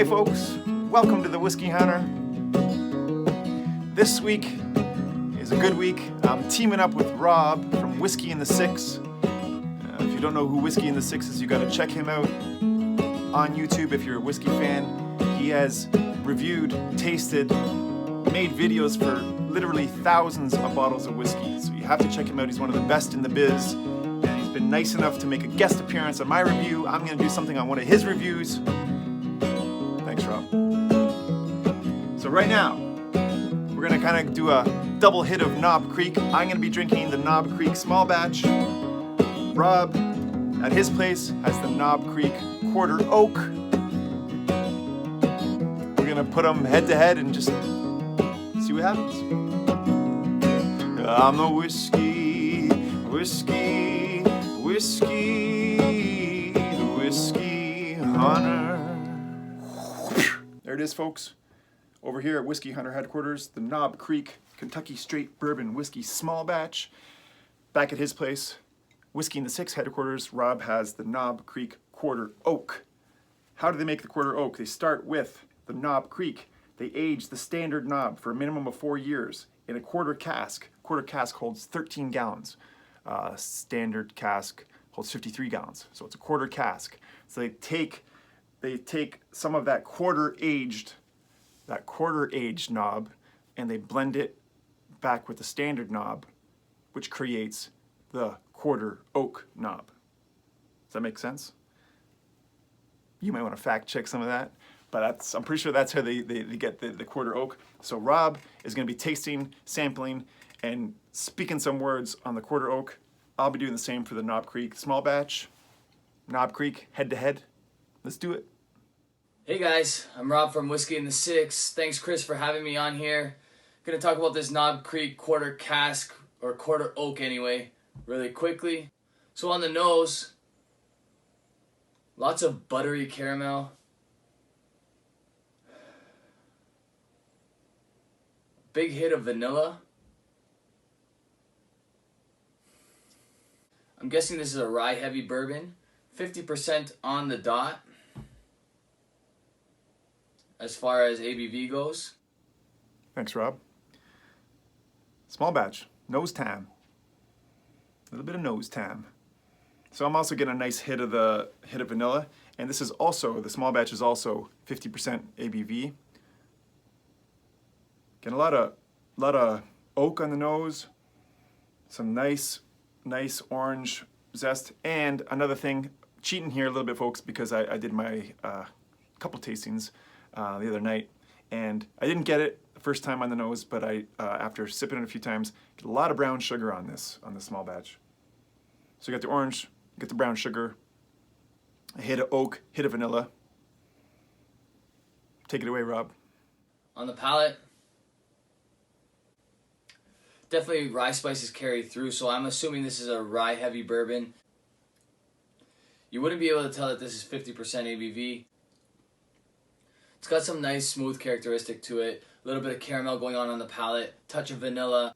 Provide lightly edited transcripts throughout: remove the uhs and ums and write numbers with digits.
Hey folks, welcome to the Whiskey Hunter. This week is a good week. I'm teaming up with Rob from Whisky in the Six. If you don't know who Whisky in the Six is, you gotta check him out on YouTube if you're a whiskey fan. He has reviewed, tasted, made videos for literally thousands of bottles of whiskey. So you have to check him out. He's one of the best in the biz. And he's been nice enough to make a guest appearance on my review. I'm gonna do something on one of his reviews. Thanks, Rob. So right now, we're gonna kind of do a double hit of Knob Creek. I'm gonna be drinking the Knob Creek small batch. Rob, at his place, has the Knob Creek Quarter Oak. We're gonna put them head to head and just see what happens. I'm the whiskey hunter. There it is, folks. Over here at Whiskey Hunter headquarters, the Knob Creek Kentucky Straight Bourbon Whiskey Small Batch. Back at his place, Whiskey in the Six headquarters, Rob has the Knob Creek Quarter Oak. How do they make the Quarter Oak? They start with the Knob Creek. They age the standard knob for a minimum of 4 years in a quarter cask. Quarter cask holds 13 gallons. Standard cask holds 53 gallons. So it's a quarter cask. So they take some of that quarter aged knob and they blend it back with the standard knob, which creates the Quarter Oak knob. Does that make sense? You might want to fact check some of that, but I'm pretty sure that's how they get the Quarter Oak. So Rob is going to be tasting, sampling, and speaking some words on the Quarter Oak. I'll be doing the same for the Knob Creek small batch. Knob Creek, head to head. Let's do it. Hey guys, I'm Rob from Whiskey in the Six. Thanks Chris for having me on here. Gonna talk about this Knob Creek Quarter Cask, or Quarter Oak anyway, really quickly. So on the nose, lots of buttery caramel. Big hit of vanilla. I'm guessing this is a rye heavy bourbon. 50% on the dot as far as ABV goes. Thanks, Rob. Small batch, nose tam. A little bit of nose tam. So I'm also getting a nice hit of vanilla, and this is also, the small batch is also 50% ABV. Getting a lot of oak on the nose, some nice orange zest, and another thing, cheating here a little bit, folks, because I did my couple tastings the other night, and I didn't get it the first time on the nose, but I after sipping it a few times, get a lot of brown sugar on this small batch. So you got the orange, you get the brown sugar, a hit of oak, hit of vanilla. Take it away, Rob. On the palate, definitely rye spices carry through, so I'm assuming this is a rye heavy bourbon. You wouldn't be able to tell that this is 50% ABV. It's got some nice smooth characteristic to it. A little bit of caramel going on the palate. Touch of vanilla.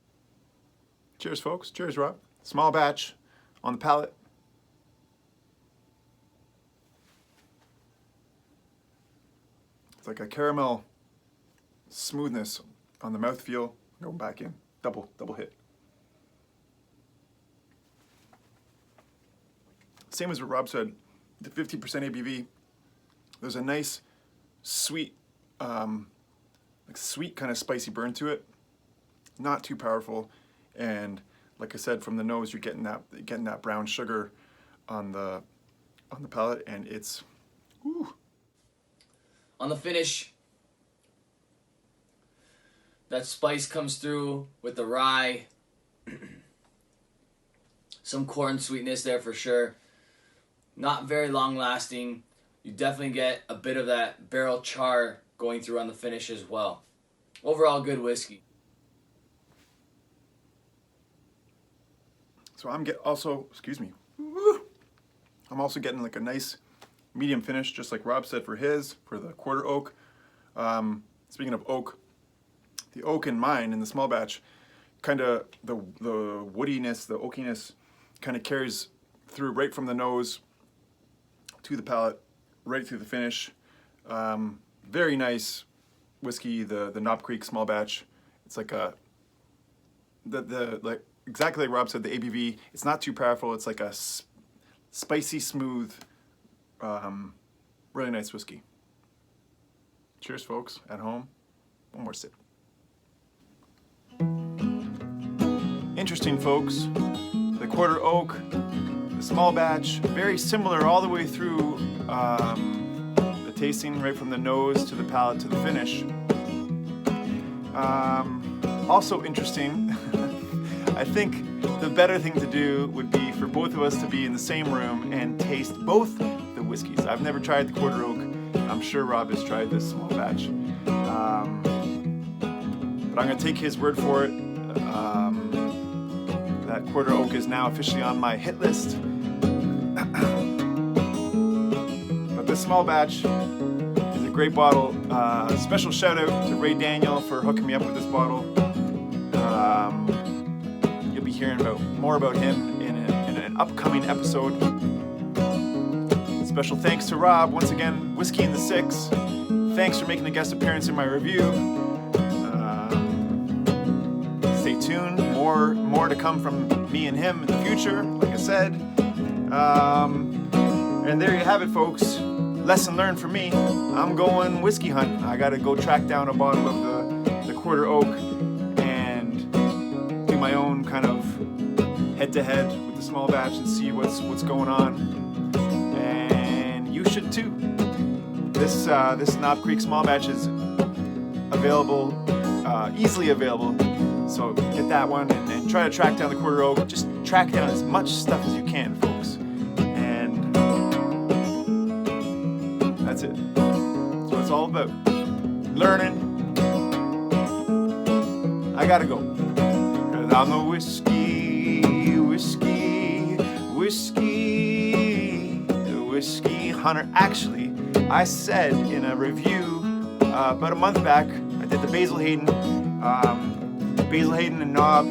Cheers, folks. Cheers, Rob. Small batch on the palate. It's like a caramel smoothness on the mouthfeel. Going back in. Double hit. Same as what Rob said, the 50% ABV. There's a nice sweet, sweet kind of spicy burn to it. Not too powerful, and like I said, from the nose, you're getting that brown sugar on the palate, and it's whew. On the finish, that spice comes through with the rye. Some corn sweetness there for sure. Not very long lasting. You definitely get a bit of that barrel char going through on the finish as well. Overall, good whiskey. So I'm also getting like a nice medium finish, just like Rob said for the Quarter Oak. Speaking of oak, the oak in mine in the small batch, kind of the woodiness, the oakiness, kind of carries through right from the nose to the palate, right through the finish. Very nice whiskey, the Knob Creek small batch. It's like a like exactly like Rob said, the ABV. It's not too powerful. It's like a spicy, smooth, really nice whiskey. Cheers, folks, at home. One more sip. Interesting, folks. The quarter oak, the small batch, very similar all the way through the tasting, right from the nose to the palate to the finish. Also interesting, I think the better thing to do would be for both of us to be in the same room and taste both the whiskeys. I've never tried the quarter oak. I'm sure Rob has tried this small batch. But I'm going to take his word for it. That quarter oak is now officially on my hit list. But this small batch is a great bottle. Special shout out to Ray Daniel for hooking me up with this bottle. You'll be hearing more about him in an upcoming episode. Special thanks to Rob, once again, Whiskey in the Six. Thanks for making a guest appearance in my review. Stay tuned, more to come from me and him in the future, like I said. And there you have it, folks. Lesson learned for me. I'm going whiskey hunting. I gotta go track down a bottle of the quarter oak and do my own kind of head-to-head with the small batch and see what's going on. And you should too. This Knob Creek small batch is available, easily available. So get that one and try to track down the quarter oak. Just track down as much stuff as you can, folks. And that's it. That's what it's all about. Learning. I gotta go. 'Cause I'm the whiskey hunter. Actually, I said in a review about a month back, I did the Basil Hayden. Basil Hayden and Knob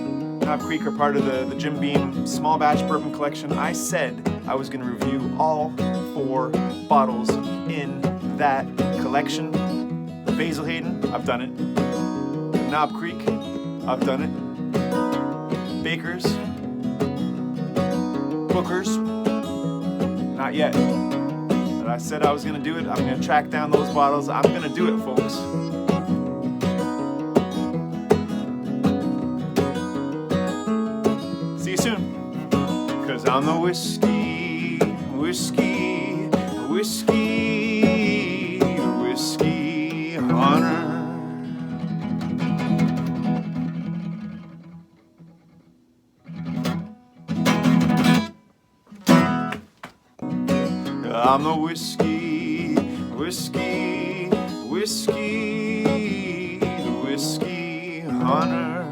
Creek are part of the Jim Beam small batch bourbon collection. I said I was going to review all 4 bottles in that collection. The Basil Hayden, I've done it. The Knob Creek, I've done it. Baker's, Booker's, not yet. But I said I was going to do it. I'm going to track down those bottles. I'm going to do it, folks. See you soon. 'Cause I'm the whiskey hunter. I'm the whiskey hunter.